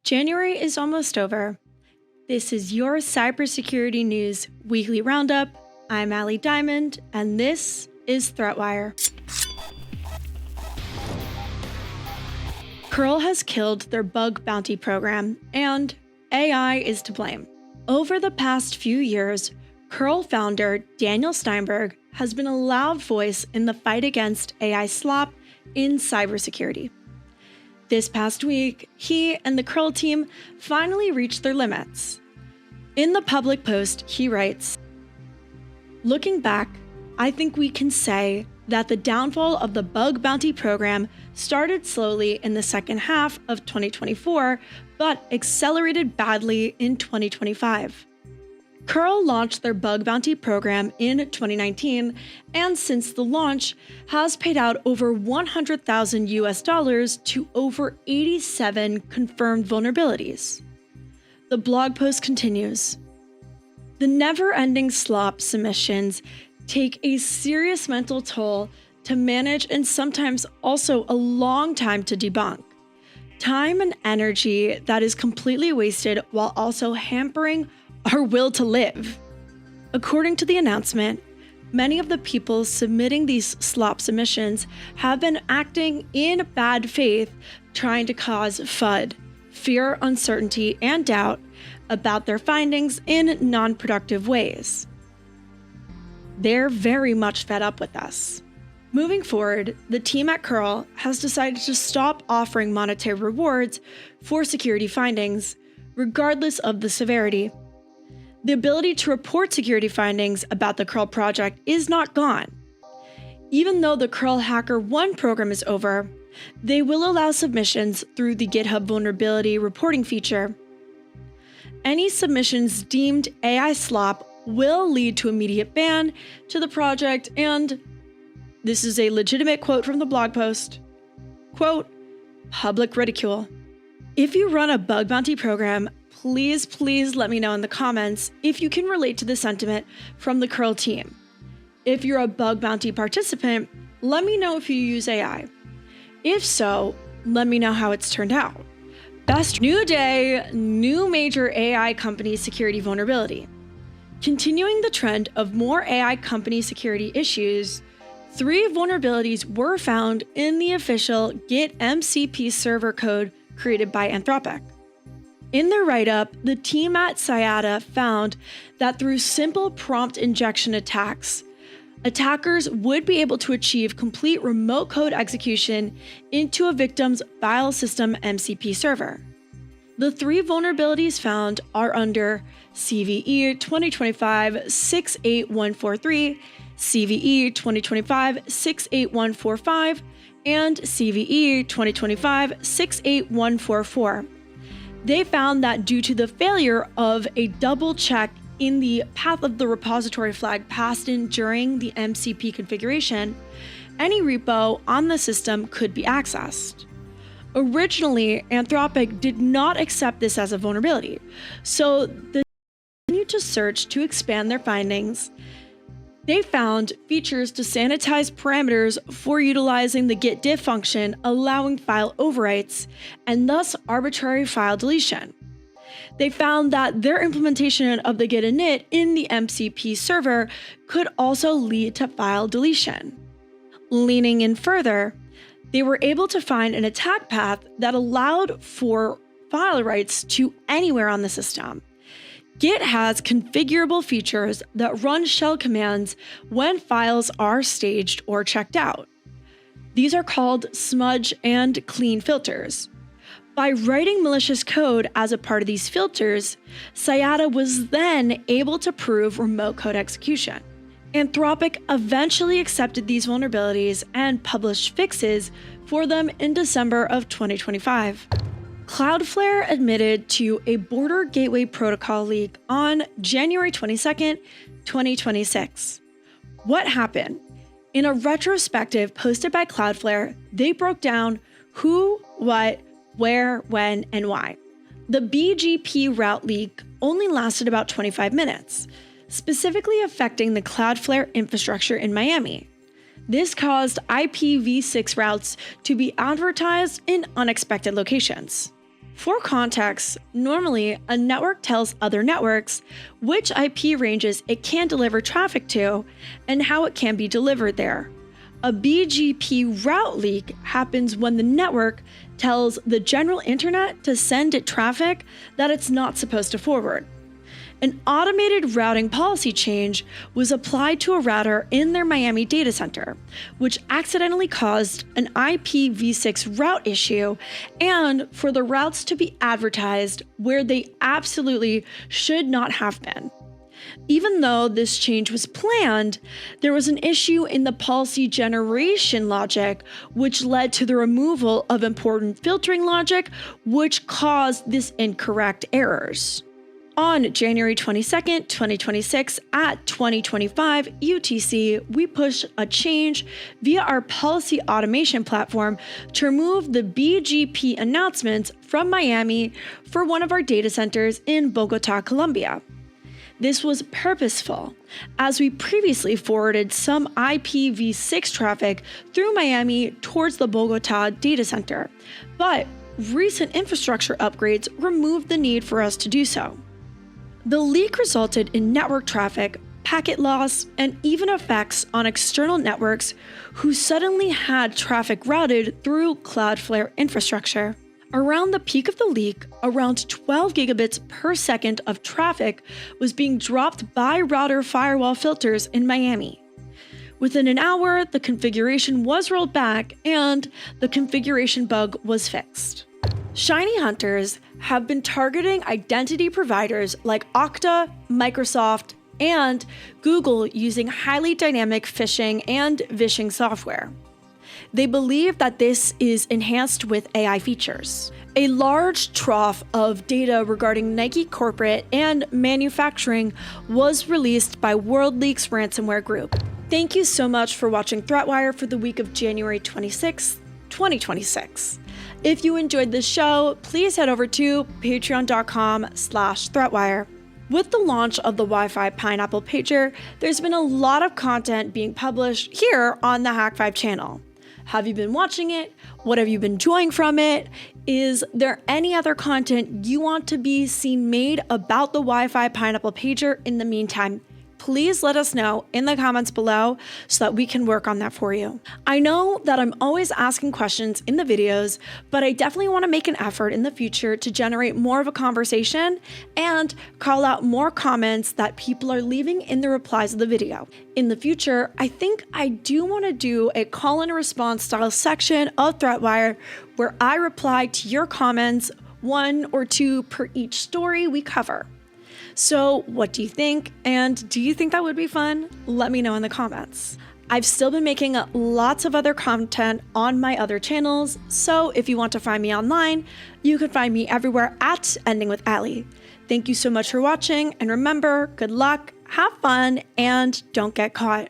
January is almost over. This is your Cybersecurity News Weekly Roundup. I'm Allie Diamond, and this is ThreatWire. Curl has killed their bug bounty program, and AI is to blame. Over the past few years, Curl founder Daniel Steinberg has been a loud voice in the fight against AI slop in cybersecurity. This past week, he and the Curl team finally reached their limits. In the public post, he writes, "Looking back, I think we can say that the downfall of the bug bounty program started slowly in the second half of 2024, but accelerated badly in 2025. Curl launched their bug bounty program in 2019, and since the launch, has paid out over $100,000 to over 87 confirmed vulnerabilities." The blog post continues, "The never-ending slop submissions take a serious mental toll to manage and sometimes also a long time to debunk. Time and energy that is completely wasted while also hampering our will to live." According to the announcement, many of the people submitting these slop submissions have been acting in bad faith, trying to cause FUD, fear, uncertainty, and doubt about their findings in non-productive ways. They're very much fed up with us. Moving forward, the team at Curl has decided to stop offering monetary rewards for security findings, regardless of the severity. The ability to report security findings about the Curl project is not gone. Even though the Curl HackerOne program is over, they will allow submissions through the GitHub vulnerability reporting feature. Any submissions deemed AI slop will lead to immediate ban to the project, and this is a legitimate quote from the blog post, quote, "public ridicule." If you run a bug bounty program, please let me know in the comments if you can relate to the sentiment from the Curl team. If you're a bug bounty participant, let me know if you use AI. If so, let me know how it's turned out. Best new day, new major AI company security vulnerability. Continuing the trend of more AI company security issues, 3 vulnerabilities were found in the official Git MCP server code created by Anthropic. In their write-up, the team at Cyada found that through simple prompt injection attacks, attackers would be able to achieve complete remote code execution into a victim's file system MCP server. The 3 vulnerabilities found are under CVE 2025-68143, CVE 2025-68145, and CVE 2025-68144. They found that due to the failure of a double check in the path of the repository flag passed in during the MCP configuration, any repo on the system could be accessed. Originally, Anthropic did not accept this as a vulnerability, so they continued to search to expand their findings. They found features to sanitize parameters for utilizing the git diff function, allowing file overwrites, and thus arbitrary file deletion. They found that their implementation of the git init in the MCP server could also lead to file deletion. Leaning in further, they were able to find an attack path that allowed for file writes to anywhere on the system. Git has configurable features that run shell commands when files are staged or checked out. These are called smudge and clean filters. By writing malicious code as a part of these filters, Cyada was then able to prove remote code execution. Anthropic eventually accepted these vulnerabilities and published fixes for them in December of 2025. Cloudflare admitted to a border gateway protocol leak on January 22nd, 2026. What happened? In a retrospective posted by Cloudflare, they broke down who, what, where, when, and why. The BGP route leak only lasted about 25 minutes, specifically affecting the Cloudflare infrastructure in Miami. This caused IPv6 routes to be advertised in unexpected locations. For context, normally a network tells other networks which IP ranges it can deliver traffic to and how it can be delivered there. A BGP route leak happens when the network tells the general internet to send it traffic that it's not supposed to forward. An automated routing policy change was applied to a router in their Miami data center, which accidentally caused an IPv6 route issue and for the routes to be advertised where they absolutely should not have been. Even though this change was planned, there was an issue in the policy generation logic, which led to the removal of important filtering logic, which caused this incorrect errors. On January 22nd, 2026 at 2025 UTC, we pushed a change via our policy automation platform to remove the BGP announcements from Miami for one of our data centers in Bogota, Colombia. This was purposeful, as we previously forwarded some IPv6 traffic through Miami towards the Bogota data center, but recent infrastructure upgrades removed the need for us to do so. The leak resulted in network traffic, packet loss, and even effects on external networks who suddenly had traffic routed through Cloudflare infrastructure. Around the peak of the leak, around 12 gigabits per second of traffic was being dropped by router firewall filters in Miami. Within an hour, the configuration was rolled back and the configuration bug was fixed. Shiny hunters have been targeting identity providers like Okta, Microsoft, and Google using highly dynamic phishing and vishing software. They believe that this is enhanced with AI features. A large trough of data regarding Nike corporate and manufacturing was released by WorldLeaks ransomware group. Thank you so much for watching ThreatWire for the week of January 26, 2026. If you enjoyed this show, please head over to patreon.com/threatwire. With the launch of the Wi-Fi Pineapple pager, there's been a lot of content being published here on the Hack5 channel. Have you been watching it? What have you been enjoying from it? Is there any other content you want to be seen made about the Wi-Fi Pineapple pager in the meantime? Please let us know in the comments below so that we can work on that for you. I know that I'm always asking questions in the videos, but I definitely want to make an effort in the future to generate more of a conversation and call out more comments that people are leaving in the replies of the video. In the future, I think I do want to do a call and response style section of ThreatWire where I reply to your comments, 1 or 2 per each story we cover. So what do you think? And do you think that would be fun? Let me know in the comments. I've still been making lots of other content on my other channels, so if you want to find me online, you can find me everywhere at Ending with Ali. Thank you so much for watching, and remember, good luck, have fun, and don't get caught.